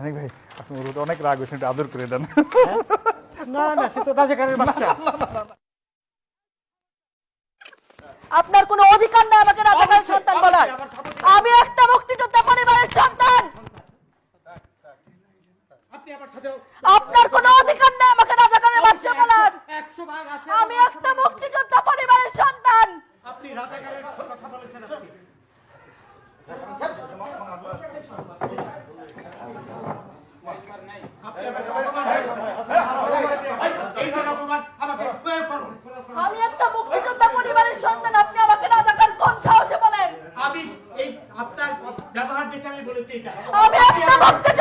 অনেক ভাই আপনি ওর অনেক রাগ হয়েছেন, একটু আদর করে দেন। না না, সে তো রাজাকারের বাচ্চা। আপনার কোনো অধিকার নেই আমাকে রাজাকারের সন্তান বলার। আমি একটা মুক্তিযোদ্ধা পরিবারের সন্তান। আপনার কোনো অধিকার নেই আমাকে রাজাকারের বাচ্চা বলার। আমি একটা মুক্তিযোদ্ধা পরিবারের সন্তান। আপনি রাজাকারের কথা বলেছেন। আমি একটা মুক্তিযোদ্ধা পরিবারের সন্তান, আপনি আমাকে রাজাকার কোন সাহসে বলেন? আমি এই আপনার ব্যবহার দেখে আমি বলেছি এটা। আমি একটা মুক্তিযোদ্ধা